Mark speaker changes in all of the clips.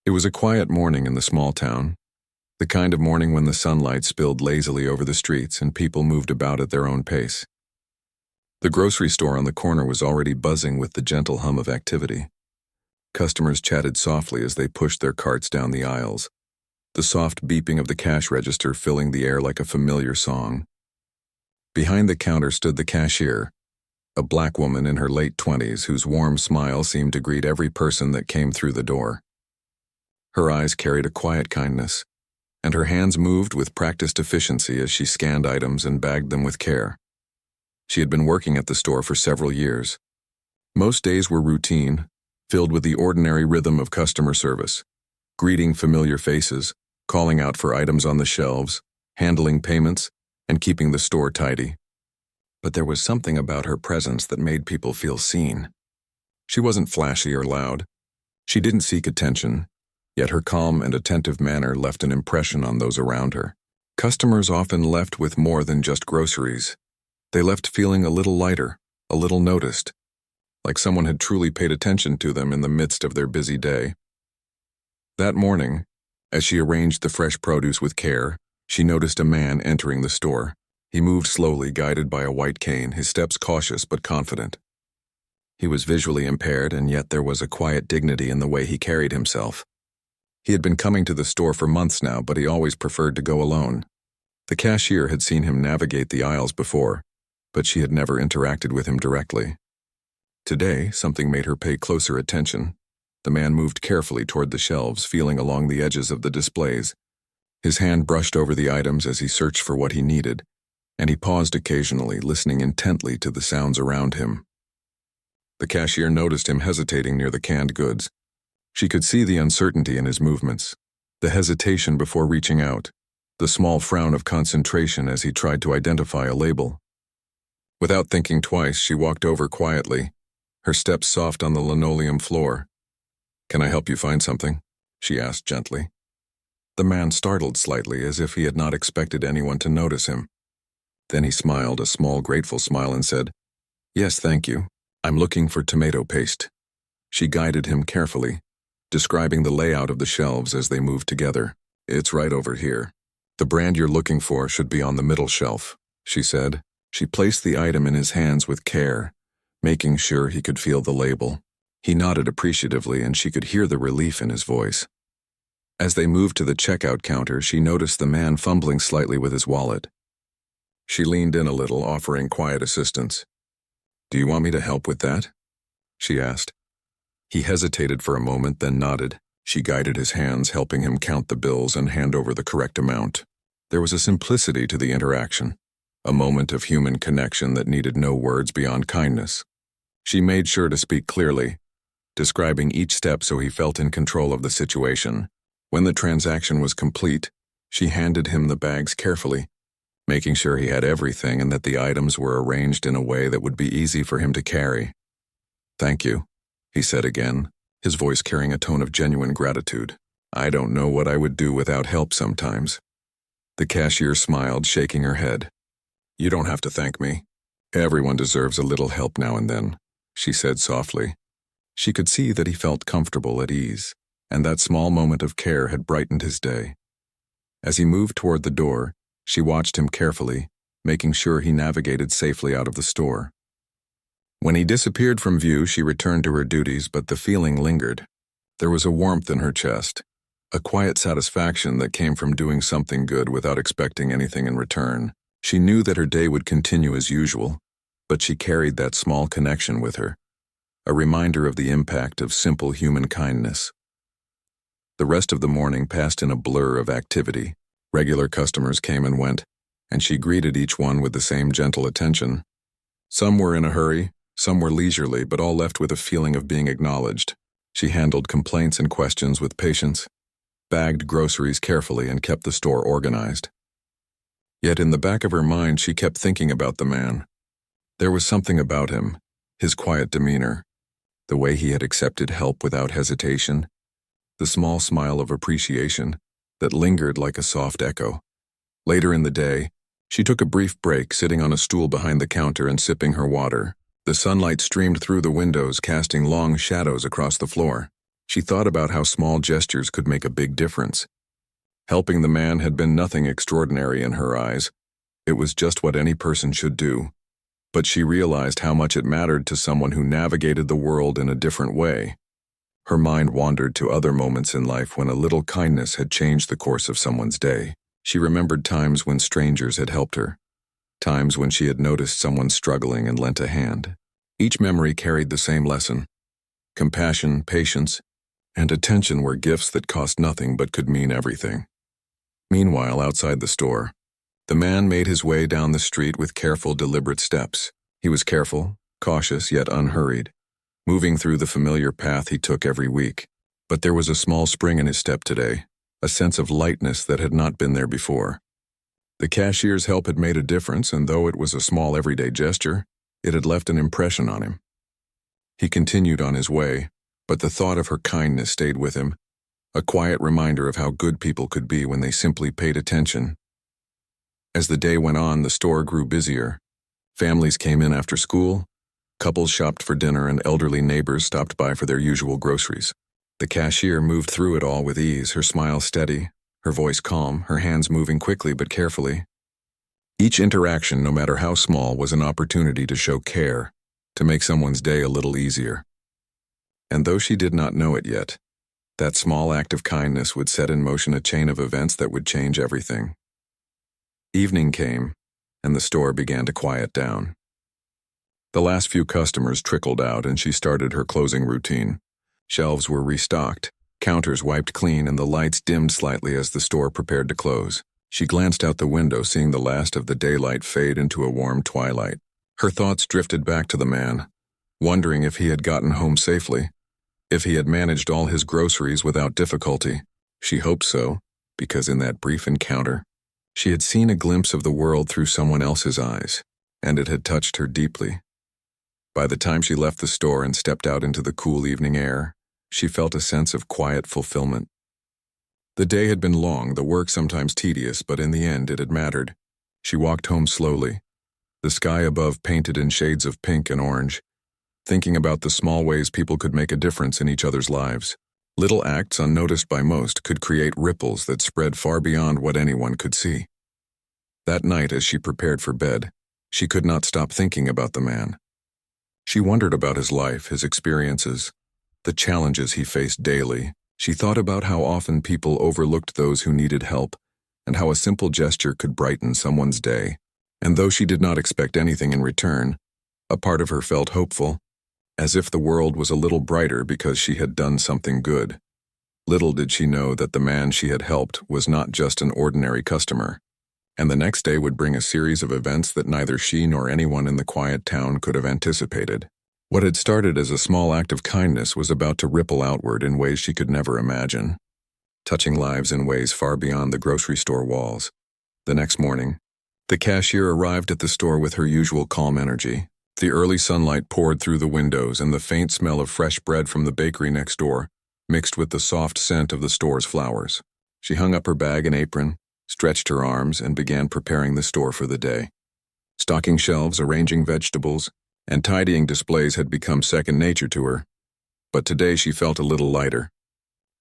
Speaker 1: It was a quiet morning in the small town, the kind of morning when the sunlight spilled lazily over the streets and people moved about at their own pace. The grocery store on the corner was already buzzing with the gentle hum of activity. Customers chatted softly as they pushed their carts down the aisles, the soft beeping of the cash register filling the air like a familiar song. Behind the counter stood the cashier, a black woman in her late 20s whose warm smile seemed to greet every person that came through the door. Her eyes carried a quiet kindness, and her hands moved with practiced efficiency as she scanned items and bagged them with care. She had been working at the store for several years. Most days were routine, filled with the ordinary rhythm of customer service, greeting familiar faces, calling out for items on the shelves, handling payments, and keeping the store tidy. But there was something about her presence that made people feel seen. She wasn't flashy or loud. She didn't seek attention, yet her calm and attentive manner left an impression on those around her. Customers often left with more than just groceries. They left feeling a little lighter, a little noticed, like someone had truly paid attention to them in the midst of their busy day. That morning, as she arranged the fresh produce with care, she noticed a man entering the store. He moved slowly, guided by a white cane, his steps cautious but confident. He was visually impaired, and yet there was a quiet dignity in the way he carried himself. He had been coming to the store for months now, but he always preferred to go alone. The cashier had seen him navigate the aisles before, but she had never interacted with him directly. Today, something made her pay closer attention. The man moved carefully toward the shelves, feeling along the edges of the displays. His hand brushed over the items as he searched for what he needed, and he paused occasionally, listening intently to the sounds around him. The cashier noticed him hesitating near the canned goods. She could see the uncertainty in his movements, the hesitation before reaching out, the small frown of concentration as he tried to identify a label. Without thinking twice, she walked over quietly, her steps soft on the linoleum floor. "Can I help you find something?" she asked gently. The man startled slightly, as if he had not expected anyone to notice him. Then he smiled, a small, grateful smile, and said, "Yes, thank you. I'm looking for tomato paste." She guided him carefully, describing the layout of the shelves as they moved together. "It's right over here. The brand you're looking for should be on the middle shelf," she said. She placed the item in his hands with care, making sure he could feel the label. He nodded appreciatively, and she could hear the relief in his voice. As they moved to the checkout counter, she noticed the man fumbling slightly with his wallet. She leaned in a little, offering quiet assistance. "Do you want me to help with that?" she asked. He hesitated for a moment, then nodded. She guided his hands, helping him count the bills and hand over the correct amount. There was a simplicity to the interaction, a moment of human connection that needed no words beyond kindness. She made sure to speak clearly, describing each step so he felt in control of the situation. When the transaction was complete, she handed him the bags carefully, making sure he had everything and that the items were arranged in a way that would be easy for him to carry. "Thank you," he said again, his voice carrying a tone of genuine gratitude. "I don't know what I would do without help sometimes." The cashier smiled, shaking her head. "You don't have to thank me. Everyone deserves a little help now and then," she said softly. She could see that he felt comfortable, at ease, and that small moment of care had brightened his day. As he moved toward the door, she watched him carefully, making sure he navigated safely out of the store. When he disappeared from view, she returned to her duties, but the feeling lingered. There was a warmth in her chest, a quiet satisfaction that came from doing something good without expecting anything in return. She knew that her day would continue as usual, but she carried that small connection with her, a reminder of the impact of simple human kindness. The rest of the morning passed in a blur of activity. Regular customers came and went, and she greeted each one with the same gentle attention. Some were in a hurry, some were leisurely, but all left with a feeling of being acknowledged. She handled complaints and questions with patience, bagged groceries carefully, and kept the store organized. Yet in the back of her mind, she kept thinking about the man. There was something about him, his quiet demeanor, the way he had accepted help without hesitation, the small smile of appreciation that lingered like a soft echo. Later in the day, she took a brief break, sitting on a stool behind the counter and sipping her water. The sunlight streamed through the windows, casting long shadows across the floor. She thought about how small gestures could make a big difference. Helping the man had been nothing extraordinary in her eyes. It was just what any person should do. But she realized how much it mattered to someone who navigated the world in a different way. Her mind wandered to other moments in life when a little kindness had changed the course of someone's day. She remembered times when strangers had helped her, times when she had noticed someone struggling and lent a hand. Each memory carried the same lesson. Compassion, patience, and attention were gifts that cost nothing but could mean everything. Meanwhile, outside the store, the man made his way down the street with careful, deliberate steps. He was careful, cautious, yet unhurried, moving through the familiar path he took every week. But there was a small spring in his step today, a sense of lightness that had not been there before. The cashier's help had made a difference, and though it was a small everyday gesture, it had left an impression on him. He continued on his way, but the thought of her kindness stayed with him, a quiet reminder of how good people could be when they simply paid attention. As the day went on, the store grew busier. Families came in after school, couples shopped for dinner, and elderly neighbors stopped by for their usual groceries. The cashier moved through it all with ease, her smile steady, her voice calm, her hands moving quickly but carefully. Each interaction, no matter how small, was an opportunity to show care, to make someone's day a little easier. And though she did not know it yet, that small act of kindness would set in motion a chain of events that would change everything. Evening came, and the store began to quiet down. The last few customers trickled out, and she started her closing routine. Shelves were restocked, counters wiped clean, and the lights dimmed slightly as the store prepared to close. She glanced out the window, seeing the last of the daylight fade into a warm twilight. Her thoughts drifted back to the man, wondering if he had gotten home safely, if he had managed all his groceries without difficulty. She hoped so, because in that brief encounter, she had seen a glimpse of the world through someone else's eyes, and it had touched her deeply. By the time she left the store and stepped out into the cool evening air, she felt a sense of quiet fulfillment. The day had been long, the work sometimes tedious, but in the end it had mattered. She walked home slowly, the sky above painted in shades of pink and orange, thinking about the small ways people could make a difference in each other's lives. Little acts unnoticed by most could create ripples that spread far beyond what anyone could see. That night, as she prepared for bed, she could not stop thinking about the man. She wondered about his life, his experiences, the challenges he faced daily. She thought about how often people overlooked those who needed help, and how a simple gesture could brighten someone's day. And though she did not expect anything in return, a part of her felt hopeful, as if the world was a little brighter because she had done something good. Little did she know that the man she had helped was not just an ordinary customer, and the next day would bring a series of events that neither she nor anyone in the quiet town could have anticipated. What had started as a small act of kindness was about to ripple outward in ways she could never imagine, touching lives in ways far beyond the grocery store walls. The next morning, the cashier arrived at the store with her usual calm energy. The early sunlight poured through the windows, and the faint smell of fresh bread from the bakery next door mixed with the soft scent of the store's flowers. She hung up her bag and apron, stretched her arms, and began preparing the store for the day. Stocking shelves, arranging vegetables, and tidying displays had become second nature to her, but today she felt a little lighter,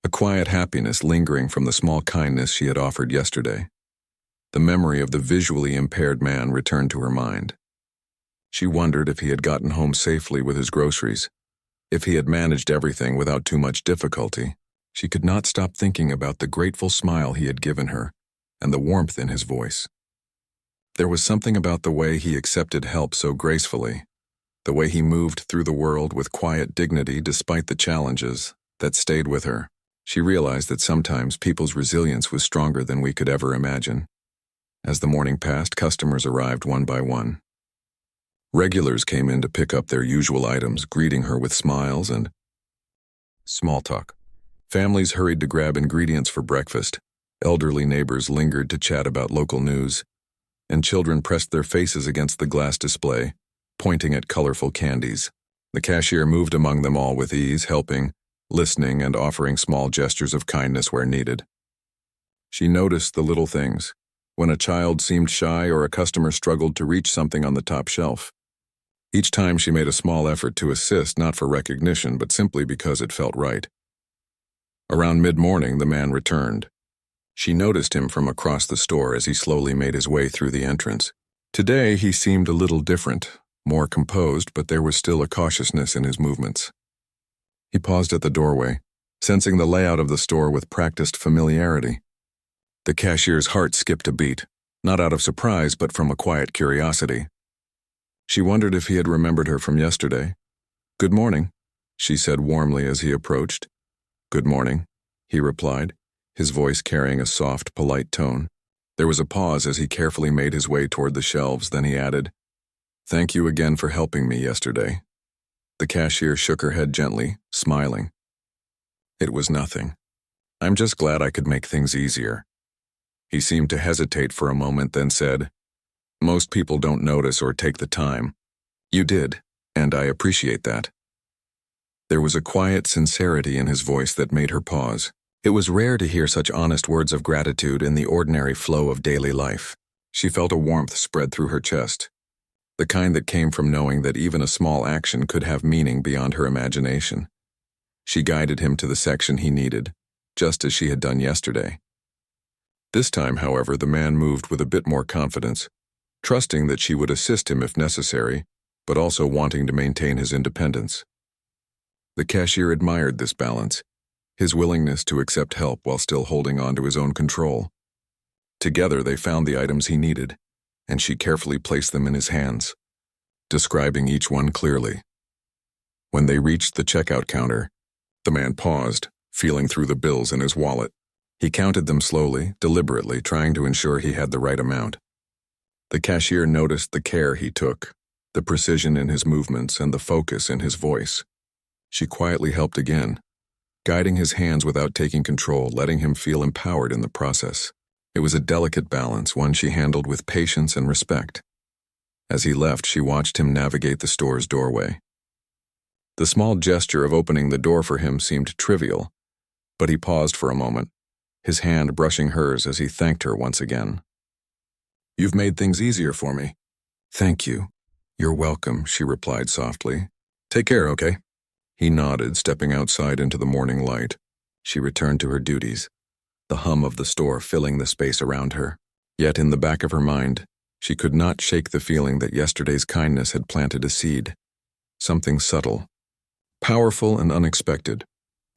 Speaker 1: a quiet happiness lingering from the small kindness she had offered yesterday. The memory of the visually impaired man returned to her mind. She wondered if he had gotten home safely with his groceries, if he had managed everything without too much difficulty. She could not stop thinking about the grateful smile he had given her and the warmth in his voice. There was something about the way he accepted help so gracefully, the way he moved through the world with quiet dignity despite the challenges, that stayed with her. She realized that sometimes people's resilience was stronger than we could ever imagine. As the morning passed, customers arrived one by one. Regulars came in to pick up their usual items, greeting her with smiles and small talk. Families hurried to grab ingredients for breakfast. Elderly neighbors lingered to chat about local news, and children pressed their faces against the glass display, pointing at colorful candies. The cashier moved among them all with ease, helping, listening, and offering small gestures of kindness where needed. She noticed the little things, when a child seemed shy or a customer struggled to reach something on the top shelf. Each time she made a small effort to assist, not for recognition, but simply because it felt right. Around mid-morning, the man returned. She noticed him from across the store as he slowly made his way through the entrance. Today, he seemed a little different, more composed, but there was still a cautiousness in his movements. He paused at the doorway, sensing the layout of the store with practiced familiarity. The cashier's heart skipped a beat, not out of surprise but from a quiet curiosity. She wondered if he had remembered her from yesterday. "Good morning," she said warmly as he approached. "Good morning," he replied, his voice carrying a soft, polite tone. There was a pause as he carefully made his way toward the shelves, then he added, "Thank you again for helping me yesterday." The cashier shook her head gently, smiling. "It was nothing. I'm just glad I could make things easier." He seemed to hesitate for a moment, then said, "Most people don't notice or take the time. You did, and I appreciate that." There was a quiet sincerity in his voice that made her pause. It was rare to hear such honest words of gratitude in the ordinary flow of daily life. She felt a warmth spread through her chest, the kind that came from knowing that even a small action could have meaning beyond her imagination. She guided him to the section he needed, just as she had done yesterday. This time, however, the man moved with a bit more confidence, trusting that she would assist him if necessary, but also wanting to maintain his independence. The cashier admired this balance, his willingness to accept help while still holding on to his own control. Together they found the items he needed, and she carefully placed them in his hands, describing each one clearly. When they reached the checkout counter, the man paused, feeling through the bills in his wallet. He counted them slowly, deliberately, trying to ensure he had the right amount. The cashier noticed the care he took, the precision in his movements, and the focus in his voice. She quietly helped again, guiding his hands without taking control, letting him feel empowered in the process. It was a delicate balance, one she handled with patience and respect. As he left, she watched him navigate the store's doorway. The small gesture of opening the door for him seemed trivial, but he paused for a moment, his hand brushing hers as he thanked her once again. "You've made things easier for me." "Thank you. You're welcome," she replied softly. "Take care, okay?" He nodded, stepping outside into the morning light. She returned to her duties, the hum of the store filling the space around her. Yet in the back of her mind, she could not shake the feeling that yesterday's kindness had planted a seed. Something subtle, powerful and unexpected.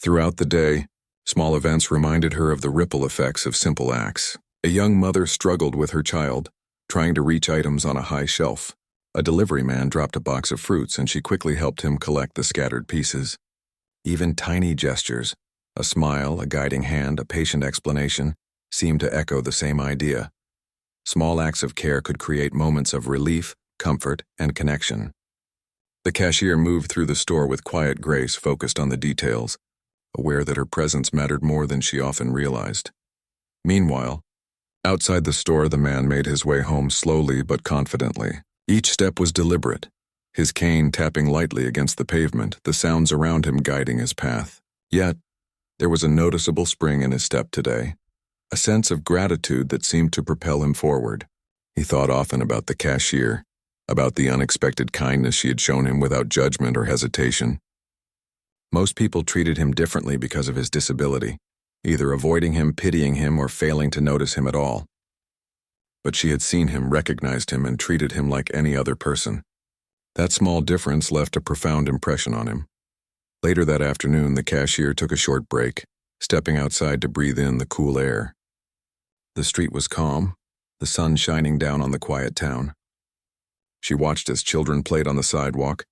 Speaker 1: Throughout the day, small events reminded her of the ripple effects of simple acts. A young mother struggled with her child, trying to reach items on a high shelf. A delivery man dropped a box of fruits and she quickly helped him collect the scattered pieces. Even tiny gestures, a smile, a guiding hand, a patient explanation, seemed to echo the same idea. Small acts of care could create moments of relief, comfort, and connection. The cashier moved through the store with quiet grace, focused on the details, aware that her presence mattered more than she often realized. Meanwhile, outside the store, the man made his way home slowly but confidently. Each step was deliberate, his cane tapping lightly against the pavement, the sounds around him guiding his path. Yet, there was a noticeable spring in his step today, a sense of gratitude that seemed to propel him forward. He thought often about the cashier, about the unexpected kindness she had shown him without judgment or hesitation. Most people treated him differently because of his disability, either avoiding him, pitying him, or failing to notice him at all. But she had seen him, recognized him, and treated him like any other person. That small difference left a profound impression on him. Later that afternoon, the cashier took a short break, stepping outside to breathe in the cool air. The street was calm, the sun shining down on the quiet town. She watched as children played on the sidewalk,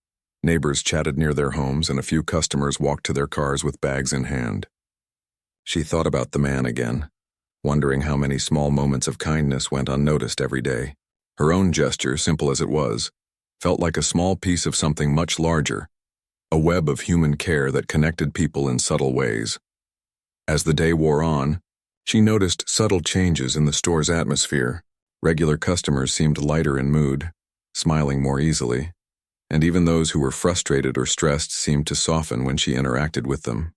Speaker 1: neighbors chatted near their homes, and a few customers walked to their cars with bags in hand. She thought about the man again, wondering how many small moments of kindness went unnoticed every day. Her own gesture, simple as it was, felt like a small piece of something much larger, a web of human care that connected people in subtle ways. As the day wore on, she noticed subtle changes in the store's atmosphere. Regular customers seemed lighter in mood, smiling more easily, and even those who were frustrated or stressed seemed to soften when she interacted with them.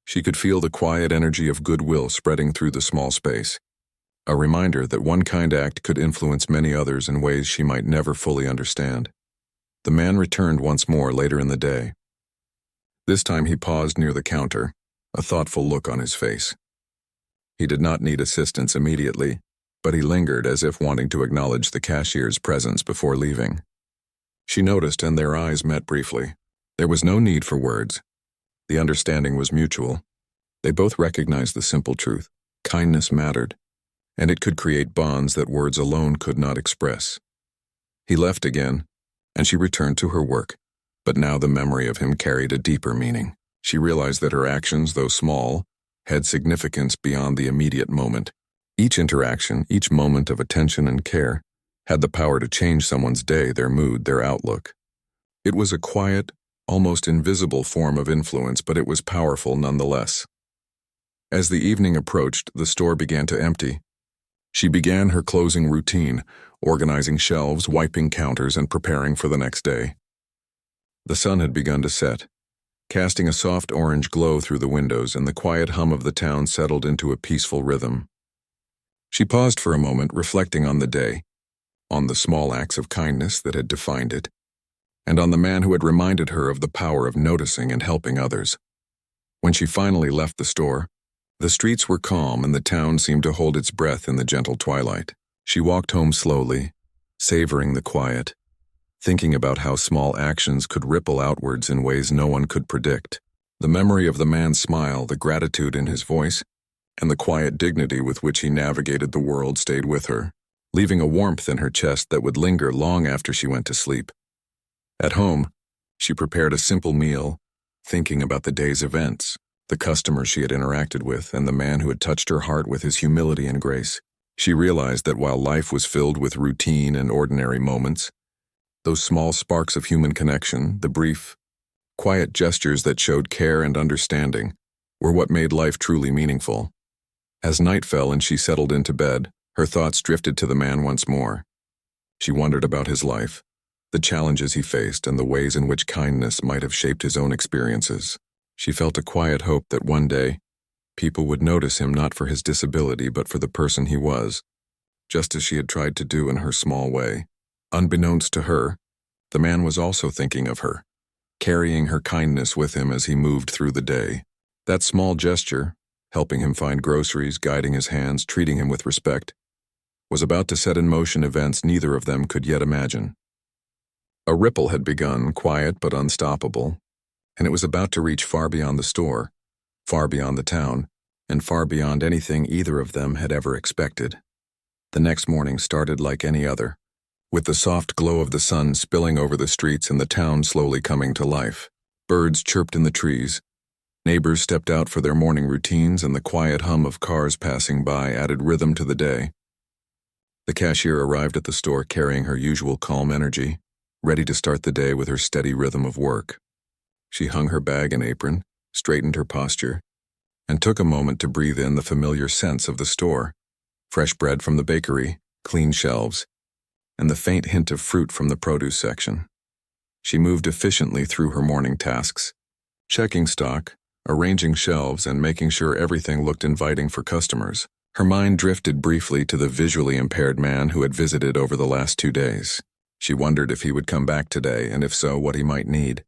Speaker 1: She could feel the quiet energy of goodwill spreading through the small space, a reminder that one kind act could influence many others in ways she might never fully understand. The man returned once more later in the day. This time he paused near the counter, a thoughtful look on his face. He did not need assistance immediately, but he lingered as if wanting to acknowledge the cashier's presence before leaving. She noticed, and their eyes met briefly. There was no need for words. The understanding was mutual. They both recognized the simple truth: kindness mattered, and it could create bonds that words alone could not express. He left again, and she returned to her work, but now the memory of him carried a deeper meaning. She realized that her actions, though small, had significance beyond the immediate moment. Each interaction, each moment of attention and care, had the power to change someone's day, their mood, their outlook. It was a quiet, almost invisible form of influence, but it was powerful nonetheless. As the evening approached, the store began to empty. She began her closing routine, organizing shelves, wiping counters, and preparing for the next day. The sun had begun to set, casting a soft orange glow through the windows, and the quiet hum of the town settled into a peaceful rhythm. She paused for a moment, reflecting on the day, on the small acts of kindness that had defined it, and on the man who had reminded her of the power of noticing and helping others. When she finally left the store, the streets were calm and the town seemed to hold its breath in the gentle twilight. She walked home slowly, savoring the quiet, thinking about how small actions could ripple outwards in ways no one could predict. The memory of the man's smile, the gratitude in his voice, and the quiet dignity with which he navigated the world stayed with her, leaving a warmth in her chest that would linger long after she went to sleep. At home, she prepared a simple meal, thinking about the day's events, the customers she had interacted with, and the man who had touched her heart with his humility and grace. She realized that while life was filled with routine and ordinary moments, those small sparks of human connection, the brief, quiet gestures that showed care and understanding, were what made life truly meaningful. As night fell and she settled into bed, her thoughts drifted to the man once more. She wondered about his life, the challenges he faced, and the ways in which kindness might have shaped his own experiences. She felt a quiet hope that one day, people would notice him not for his disability but for the person he was, just as she had tried to do in her small way. Unbeknownst to her, the man was also thinking of her, carrying her kindness with him as he moved through the day. That small gesture, helping him find groceries, guiding his hands, treating him with respect, was about to set in motion events neither of them could yet imagine. A ripple had begun, quiet but unstoppable, and it was about to reach far beyond the store, far beyond the town, and far beyond anything either of them had ever expected. The next morning started like any other, with the soft glow of the sun spilling over the streets and the town slowly coming to life. Birds chirped in the trees, neighbors stepped out for their morning routines, and the quiet hum of cars passing by added rhythm to the day. The cashier arrived at the store carrying her usual calm energy, ready to start the day with her steady rhythm of work. She hung her bag and apron, straightened her posture, and took a moment to breathe in the familiar scents of the store: fresh bread from the bakery, clean shelves, and the faint hint of fruit from the produce section. She moved efficiently through her morning tasks, checking stock, arranging shelves, and making sure everything looked inviting for customers. Her mind drifted briefly to the visually impaired man who had visited over the last 2 days. She wondered if he would come back today, and if so, what he might need.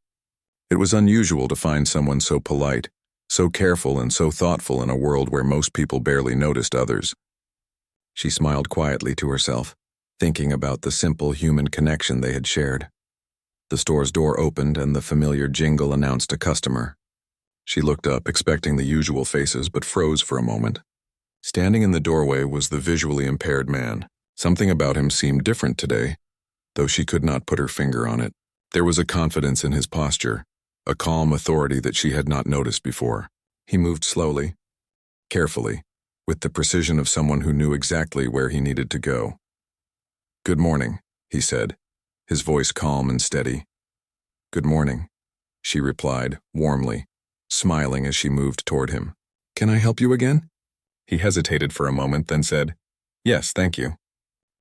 Speaker 1: It was unusual to find someone so polite, so careful, and so thoughtful in a world where most people barely noticed others. She smiled quietly to herself, thinking about the simple human connection they had shared. The store's door opened and the familiar jingle announced a customer. She looked up, expecting the usual faces, but froze for a moment. Standing in the doorway was the visually impaired man. Something about him seemed different today, though she could not put her finger on it. There was a confidence in his posture, a calm authority that she had not noticed before. He moved slowly, carefully, with the precision of someone who knew exactly where he needed to go. "Good morning," he said, his voice calm and steady. "Good morning," she replied, warmly, smiling as she moved toward him. "Can I help you again?" He hesitated for a moment, then said, "Yes, thank you.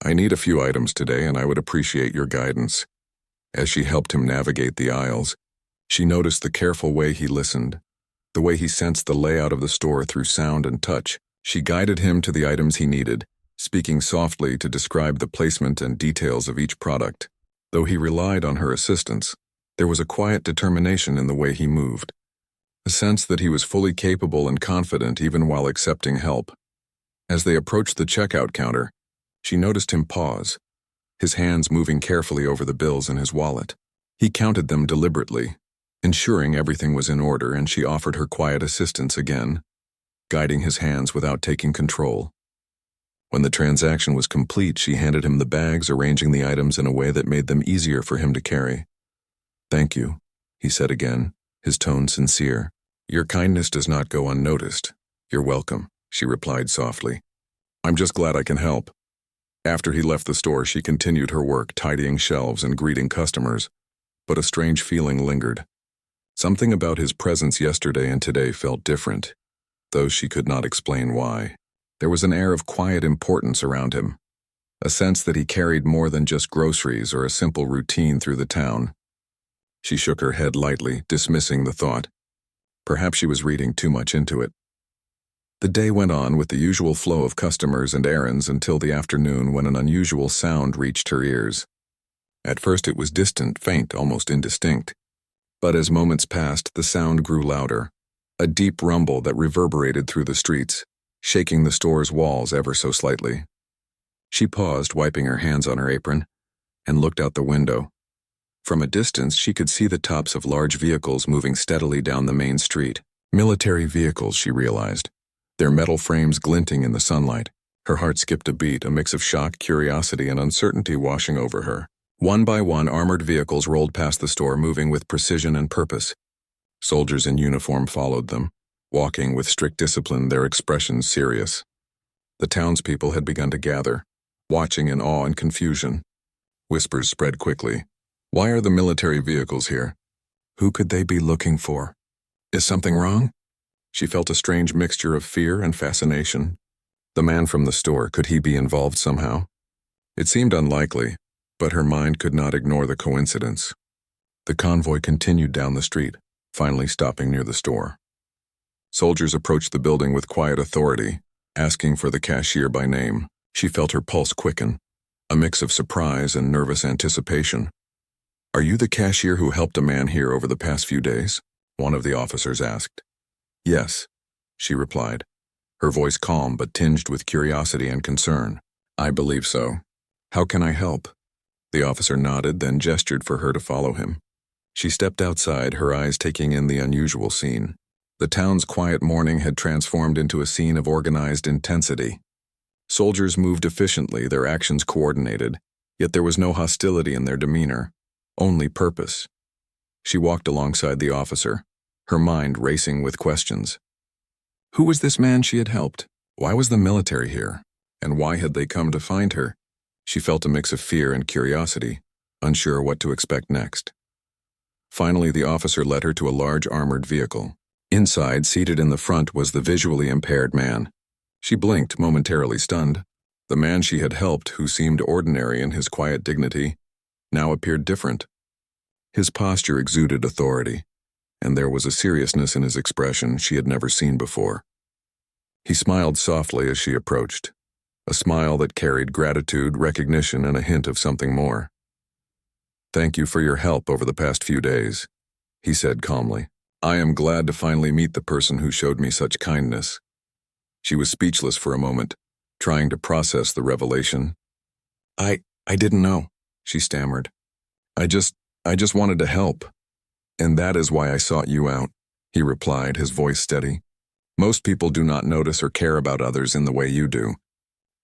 Speaker 1: I need a few items today, and I would appreciate your guidance." As she helped him navigate the aisles, she noticed the careful way he listened, the way he sensed the layout of the store through sound and touch. She guided him to the items he needed, speaking softly to describe the placement and details of each product. Though he relied on her assistance, there was a quiet determination in the way he moved, a sense that he was fully capable and confident even while accepting help. As they approached the checkout counter, she noticed him pause, his hands moving carefully over the bills in his wallet. He counted them deliberately, ensuring everything was in order, and she offered her quiet assistance again, guiding his hands without taking control. When the transaction was complete, she handed him the bags, arranging the items in a way that made them easier for him to carry. "Thank you," he said again, his tone sincere. "Your kindness does not go unnoticed. You're welcome," she replied softly. "I'm just glad I can help." After he left the store, she continued her work, tidying shelves and greeting customers, but a strange feeling lingered. Something about his presence yesterday and today felt different, though she could not explain why. There was an air of quiet importance around him, a sense that he carried more than just groceries or a simple routine through the town. She shook her head lightly, dismissing the thought. Perhaps she was reading too much into it. The day went on with the usual flow of customers and errands until the afternoon, when an unusual sound reached her ears. At first it was distant, faint, almost indistinct. But as moments passed, the sound grew louder, a deep rumble that reverberated through the streets, shaking the store's walls ever so slightly. She paused, wiping her hands on her apron, and looked out the window. From a distance, she could see the tops of large vehicles moving steadily down the main street. Military vehicles, she realized, their metal frames glinting in the sunlight. Her heart skipped a beat, a mix of shock, curiosity, and uncertainty washing over her. One by one, armored vehicles rolled past the store, moving with precision and purpose. Soldiers in uniform followed them, walking with strict discipline, their expressions serious. The townspeople had begun to gather, watching in awe and confusion. Whispers spread quickly. "Why are the military vehicles here? Who could they be looking for? Is something wrong?" She felt a strange mixture of fear and fascination. The man from the store, could he be involved somehow? It seemed unlikely, but her mind could not ignore the coincidence. The convoy continued down the street, finally stopping near the store. Soldiers approached the building with quiet authority, asking for the cashier by name. She felt her pulse quicken, a mix of surprise and nervous anticipation. "Are you the cashier who helped a man here over the past few days?" one of the officers asked. "Yes," she replied, her voice calm but tinged with curiosity and concern. "I believe so. How can I help?" The officer nodded, then gestured for her to follow him. She stepped outside, her eyes taking in the unusual scene. The town's quiet morning had transformed into a scene of organized intensity. Soldiers moved efficiently, their actions coordinated, yet there was no hostility in their demeanor, only purpose. She walked alongside the officer, her mind racing with questions. Who was this man she had helped? Why was the military here? And why had they come to find her? She felt a mix of fear and curiosity, unsure what to expect next. Finally, the officer led her to a large armored vehicle. Inside, seated in the front, was the visually impaired man. She blinked, momentarily stunned. The man she had helped, who seemed ordinary in his quiet dignity, now appeared different. His posture exuded authority, and there was a seriousness in his expression she had never seen before. He smiled softly as she approached, a smile that carried gratitude, recognition, and a hint of something more. "Thank you for your help over the past few days," he said calmly. "I am glad to finally meet the person who showed me such kindness." She was speechless for a moment, trying to process the revelation. I didn't know," she stammered. I just wanted to help. And that is why I sought you out," he replied, his voice steady. "Most people do not notice or care about others in the way you do.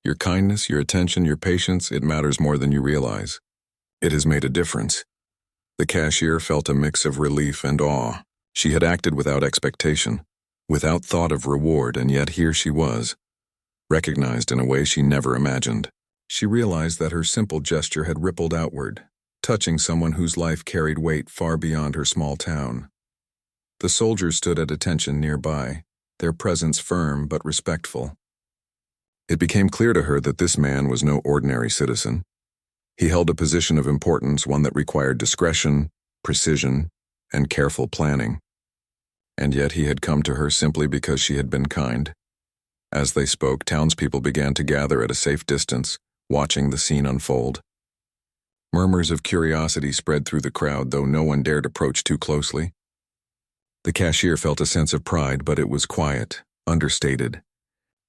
Speaker 1: Your kindness, your attention, your patience, it matters more than you realize. It has made a difference." The cashier felt a mix of relief and awe. She had acted without expectation, without thought of reward, and yet here she was, recognized in a way she never imagined. She realized that her simple gesture had rippled outward, touching someone whose life carried weight far beyond her small town. The soldiers stood at attention nearby, their presence firm but respectful. It became clear to her that this man was no ordinary citizen. He held a position of importance, one that required discretion, precision, and careful planning. And yet he had come to her simply because she had been kind. As they spoke, townspeople began to gather at a safe distance, watching the scene unfold. Murmurs of curiosity spread through the crowd, though no one dared approach too closely. The cashier felt a sense of pride, but it was quiet, understated.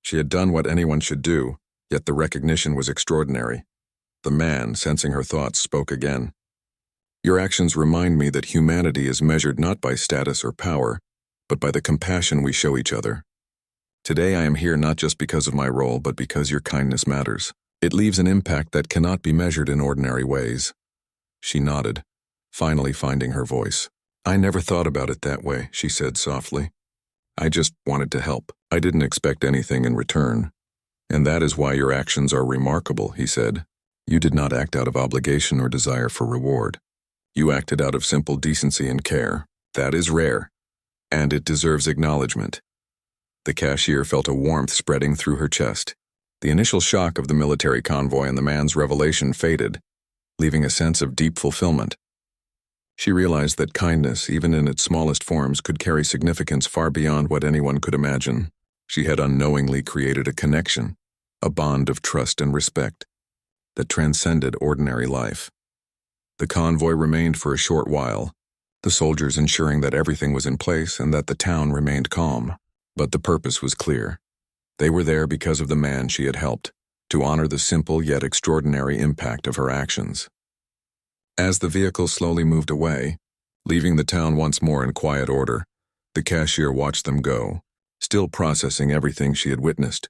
Speaker 1: She had done what anyone should do, yet the recognition was extraordinary. The man, sensing her thoughts, spoke again. Your actions remind me that humanity is measured not by status or power, but by the compassion we show each other. Today I am here not just because of my role, but because your kindness matters. It leaves an impact that cannot be measured in ordinary ways. She nodded, finally finding her voice. I never thought about it that way, she said softly. I just wanted to help. I didn't expect anything in return. And that is why your actions are remarkable, he said. You did not act out of obligation or desire for reward. You acted out of simple decency and care. That is rare, and it deserves acknowledgement. The cashier felt a warmth spreading through her chest. The initial shock of the military convoy and the man's revelation faded, leaving a sense of deep fulfillment. She realized that kindness, even in its smallest forms, could carry significance far beyond what anyone could imagine. She had unknowingly created a connection, a bond of trust and respect, that transcended ordinary life. The convoy remained for a short while, the soldiers ensuring that everything was in place and that the town remained calm. But the purpose was clear. They were there because of the man she had helped, to honor the simple yet extraordinary impact of her actions. As the vehicle slowly moved away, leaving the town once more in quiet order, the cashier watched them go, still processing everything she had witnessed.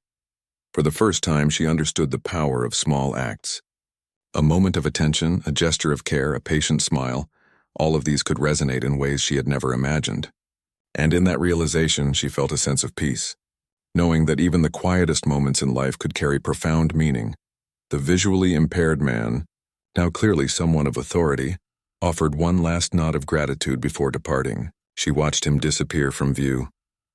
Speaker 1: For the first time, she understood the power of small acts. A moment of attention, a gesture of care, a patient smile, all of these could resonate in ways she had never imagined. And in that realization, she felt a sense of peace, knowing that even the quietest moments in life could carry profound meaning. The visually impaired man, now clearly someone of authority, offered one last nod of gratitude before departing. She watched him disappear from view,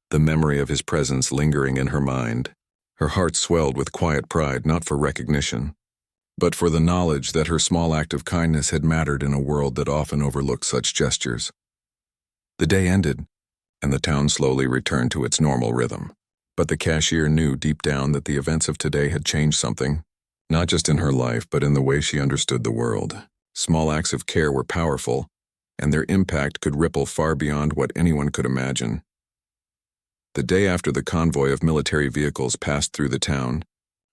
Speaker 1: the memory of his presence lingering in her mind. Her heart swelled with quiet pride, not for recognition, but for the knowledge that her small act of kindness had mattered in a world that often overlooked such gestures. The day ended, and the town slowly returned to its normal rhythm. But the cashier knew deep down that the events of today had changed something, not just in her life, but in the way she understood the world. Small acts of care were powerful, and their impact could ripple far beyond what anyone could imagine. The day after the convoy of military vehicles passed through the town,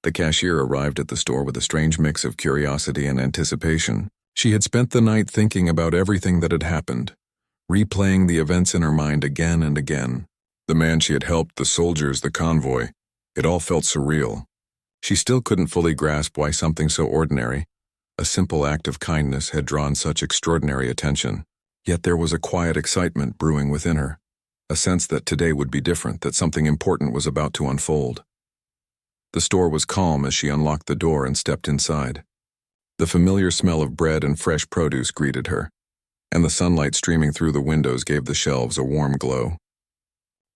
Speaker 1: the cashier arrived at the store with a strange mix of curiosity and anticipation. She had spent the night thinking about everything that had happened, replaying the events in her mind again and again. The man she had helped, the soldiers, the convoy, it all felt surreal. She still couldn't fully grasp why something so ordinary, a simple act of kindness, had drawn such extraordinary attention. Yet there was a quiet excitement brewing within her, a sense that today would be different, that something important was about to unfold. The store was calm as she unlocked the door and stepped inside. The familiar smell of bread and fresh produce greeted her, and the sunlight streaming through the windows gave the shelves a warm glow.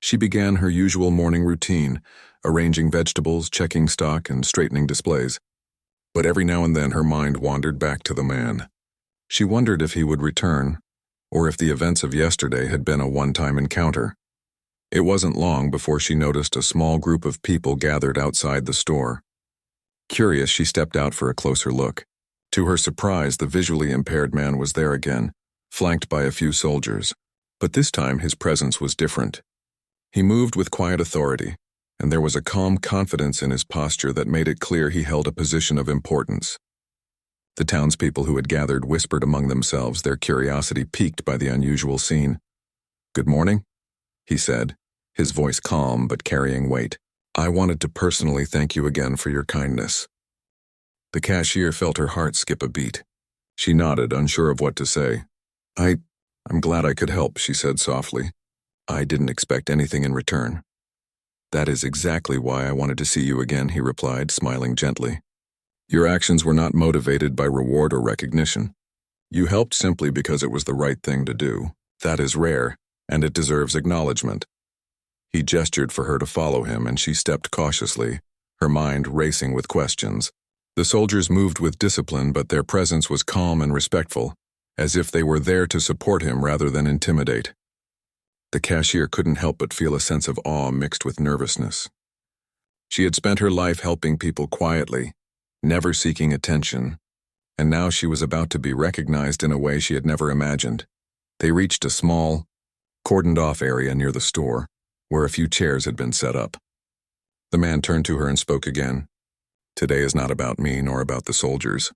Speaker 1: She began her usual morning routine, arranging vegetables, checking stock, and straightening displays. But every now and then her mind wandered back to the man. She wondered if he would return, or if the events of yesterday had been a one-time encounter. It wasn't long before she noticed a small group of people gathered outside the store. Curious, she stepped out for a closer look. To her surprise, the visually impaired man was there again, flanked by a few soldiers. But this time his presence was different. He moved with quiet authority, and there was a calm confidence in his posture that made it clear he held a position of importance. The townspeople who had gathered whispered among themselves, their curiosity piqued by the unusual scene. "Good morning," he said, his voice calm but carrying weight. "I wanted to personally thank you again for your kindness." The cashier felt her heart skip a beat. She nodded, unsure of what to say. I'm glad I could help," she said softly. "I didn't expect anything in return." "That is exactly why I wanted to see you again," he replied, smiling gently. "Your actions were not motivated by reward or recognition. You helped simply because it was the right thing to do. That is rare, and it deserves acknowledgement." He gestured for her to follow him, and she stepped cautiously, her mind racing with questions. The soldiers moved with discipline, but their presence was calm and respectful, as if they were there to support him rather than intimidate. The cashier couldn't help but feel a sense of awe mixed with nervousness. She had spent her life helping people quietly, never seeking attention, and now she was about to be recognized in a way she had never imagined. They reached a small, cordoned-off area near the store, where a few chairs had been set up. The man turned to her and spoke again. Today is not about me nor about the soldiers.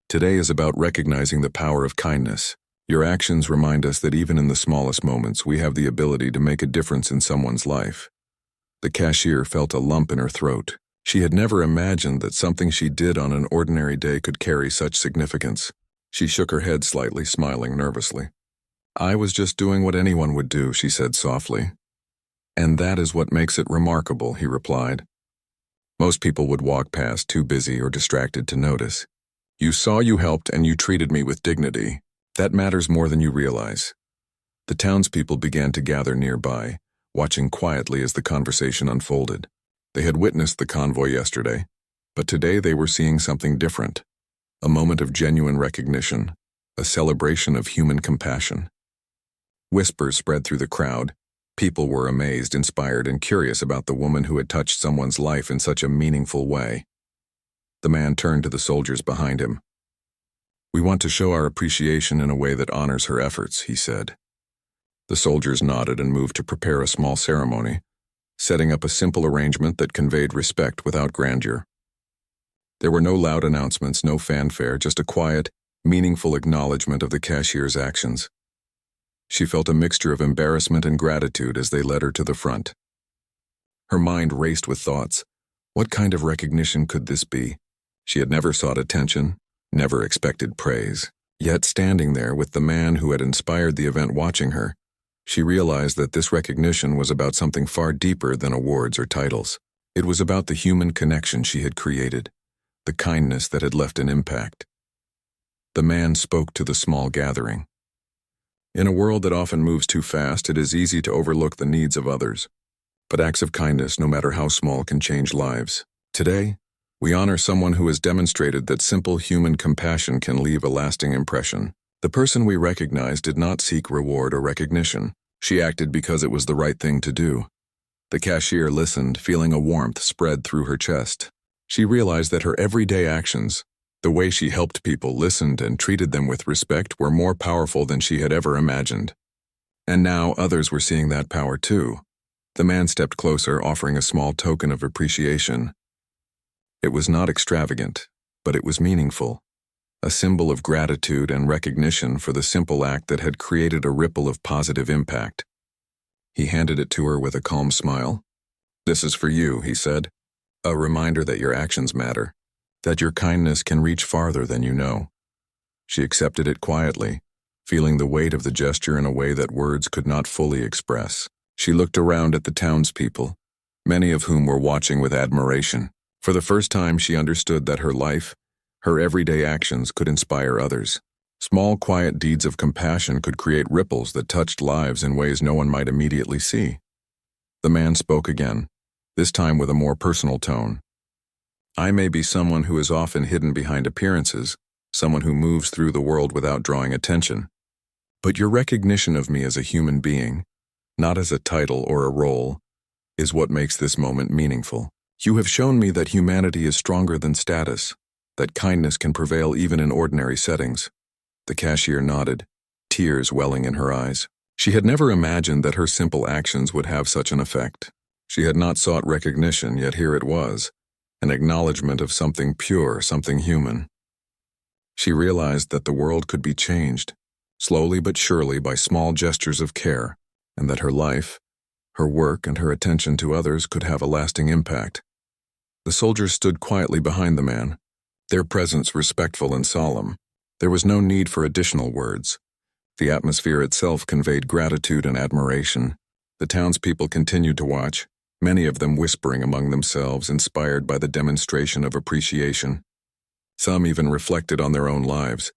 Speaker 1: Today is about recognizing the power of kindness. Your actions remind us that even in the smallest moments, we have the ability to make a difference in someone's life. The cashier felt a lump in her throat. She had never imagined that something she did on an ordinary day could carry such significance. She shook her head slightly, smiling nervously. I was just doing what anyone would do, she said softly. And that is what makes it remarkable, he replied. Most people would walk past, too busy or distracted to notice. You saw, you helped, and you treated me with dignity. That matters more than you realize. The townspeople began to gather nearby, watching quietly as the conversation unfolded. They had witnessed the convoy yesterday, but today they were seeing something different. A moment of genuine recognition, a celebration of human compassion. Whispers spread through the crowd. People were amazed, inspired, and curious about the woman who had touched someone's life in such a meaningful way. The man turned to the soldiers behind him. We want to show our appreciation in a way that honors her efforts, he said. The soldiers nodded and moved to prepare a small ceremony, setting up a simple arrangement that conveyed respect without grandeur. There were no loud announcements, no fanfare, just a quiet, meaningful acknowledgement of the cashier's actions. She felt a mixture of embarrassment and gratitude as they led her to the front. Her mind raced with thoughts. What kind of recognition could this be? She had never sought attention, never expected praise. Yet standing there with the man who had inspired the event watching her, she realized that this recognition was about something far deeper than awards or titles. It was about the human connection she had created, the kindness that had left an impact. The man spoke to the small gathering. In a world that often moves too fast, it is easy to overlook the needs of others. But acts of kindness, no matter how small, can change lives. Today, we honor someone who has demonstrated that simple human compassion can leave a lasting impression. The person we recognize did not seek reward or recognition. She acted because it was the right thing to do. The cashier listened, feeling a warmth spread through her chest. She realized that her everyday actions, the way she helped people, listened, and treated them with respect, were more powerful than she had ever imagined. And now others were seeing that power too. The man stepped closer, offering a small token of appreciation. It was not extravagant, but it was meaningful. A symbol of gratitude and recognition for the simple act that had created a ripple of positive impact. He handed it to her with a calm smile. This is for you, he said. A reminder that your actions matter, that your kindness can reach farther than you know. She accepted it quietly, feeling the weight of the gesture in a way that words could not fully express. She looked around at the townspeople, many of whom were watching with admiration. For the first time, she understood that her life, her everyday actions, could inspire others. Small, quiet deeds of compassion could create ripples that touched lives in ways no one might immediately see. The man spoke again, this time with a more personal tone. I may be someone who is often hidden behind appearances, someone who moves through the world without drawing attention. But your recognition of me as a human being, not as a title or a role, is what makes this moment meaningful. You have shown me that humanity is stronger than status, that kindness can prevail even in ordinary settings. The cashier nodded, tears welling in her eyes. She had never imagined that her simple actions would have such an effect. She had not sought recognition, yet here it was, an acknowledgement of something pure, something human. She realized that the world could be changed, slowly but surely, by small gestures of care, and that her life, her work, and her attention to others could have a lasting impact. The soldiers stood quietly behind the man, their presence respectful and solemn. There was no need for additional words. The atmosphere itself conveyed gratitude and admiration. The townspeople continued to watch, many of them whispering among themselves, inspired by the demonstration of appreciation. Some even reflected on their own lives,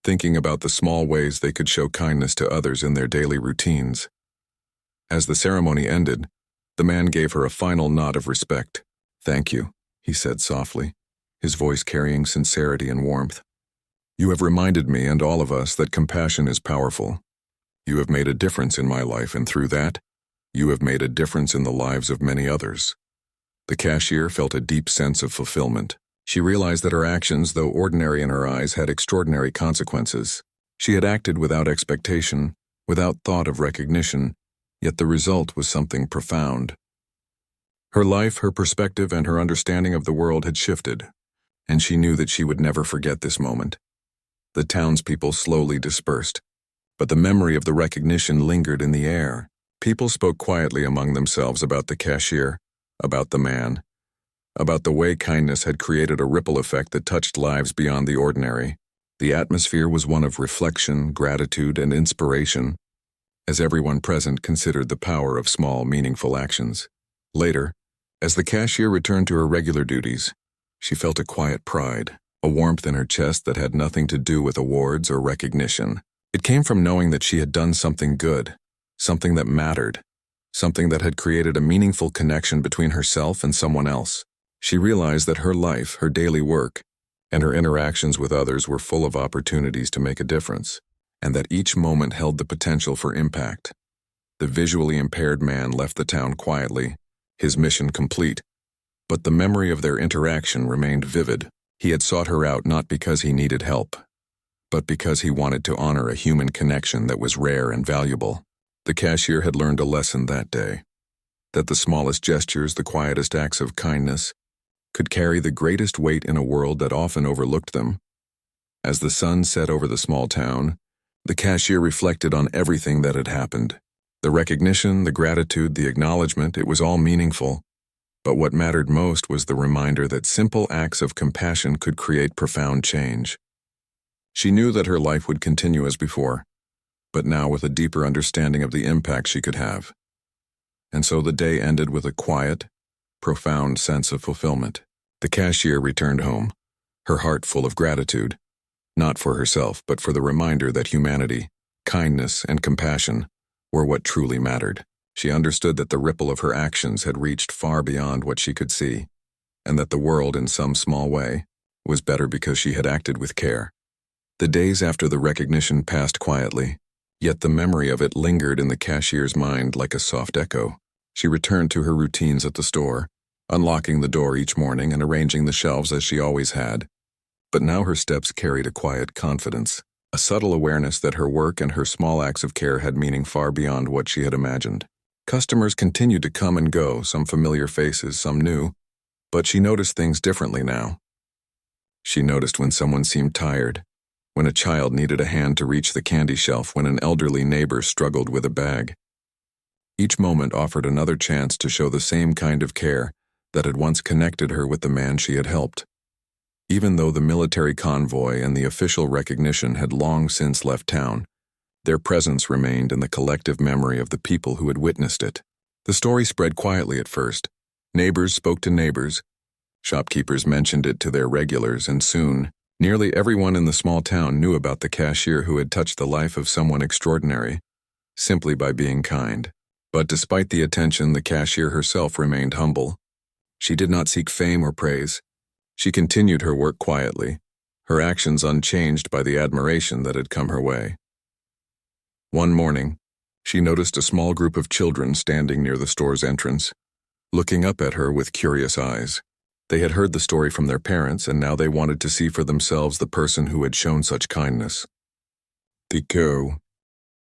Speaker 1: thinking about the small ways they could show kindness to others in their daily routines. As the ceremony ended, the man gave her a final nod of respect. Thank you, he said softly, his voice carrying sincerity and warmth. You have reminded me and all of us that compassion is powerful. You have made a difference in my life, and through that, you have made a difference in the lives of many others. The cashier felt a deep sense of fulfillment. She realized that her actions, though ordinary in her eyes, had extraordinary consequences. She had acted without expectation, without thought of recognition, Yet the result was something profound. Her life, her perspective, and her understanding of the world had shifted, and she knew that she would never forget this moment. The townspeople slowly dispersed, but the memory of the recognition lingered in the air. People spoke quietly among themselves about the cashier, about the man, about the way kindness had created a ripple effect that touched lives beyond the ordinary. The atmosphere was one of reflection, gratitude, and inspiration, as everyone present considered the power of small, meaningful actions. Later, as the cashier returned to her regular duties, she felt a quiet pride, a warmth in her chest that had nothing to do with awards or recognition. It came from knowing that she had done something good, something that mattered, something that had created a meaningful connection between herself and someone else. She realized that her life, her daily work, and her interactions with others were full of opportunities to make a difference, and that each moment held the potential for impact. The visually impaired man left the town quietly, his mission complete, but the memory of their interaction remained vivid. He had sought her out not because he needed help, but because he wanted to honor a human connection that was rare and valuable. The cashier had learned a lesson that day, that the smallest gestures, the quietest acts of kindness, could carry the greatest weight in a world that often overlooked them. As the sun set over the small town, the cashier reflected on everything that had happened. The recognition, the gratitude, the acknowledgement, it was all meaningful. But what mattered most was the reminder that simple acts of compassion could create profound change. She knew that her life would continue as before, but now with a deeper understanding of the impact she could have. And so the day ended with a quiet, profound sense of fulfillment. The cashier returned home, her heart full of gratitude, not for herself, but for the reminder that humanity, kindness, and compassion were what truly mattered. She understood that the ripple of her actions had reached far beyond what she could see, and that the world, in some small way, was better because she had acted with care. The days after the recognition passed quietly, yet the memory of it lingered in the cashier's mind like a soft echo. She returned to her routines at the store, unlocking the door each morning and arranging the shelves as she always had. But now her steps carried a quiet confidence, a subtle awareness that her work and her small acts of care had meaning far beyond what she had imagined. Customers continued to come and go, some familiar faces, some new, but she noticed things differently now. She noticed when someone seemed tired, when a child needed a hand to reach the candy shelf, when an elderly neighbor struggled with a bag. Each moment offered another chance to show the same kind of care that had once connected her with the man she had helped. Even though the military convoy and the official recognition had long since left town, their presence remained in the collective memory of the people who had witnessed it. The story spread quietly at first. Neighbors spoke to neighbors. Shopkeepers mentioned it to their regulars, and soon, nearly everyone in the small town knew about the cashier who had touched the life of someone extraordinary, simply by being kind. But despite the attention, the cashier herself remained humble. She did not seek fame or praise. She continued her work quietly, her actions unchanged by the admiration that had come her way. One morning, she noticed a small group of children standing near the store's entrance, looking up at her with curious eyes. They had heard the story from their parents, and now they wanted to see for themselves the person who had shown such kindness. "Tico,"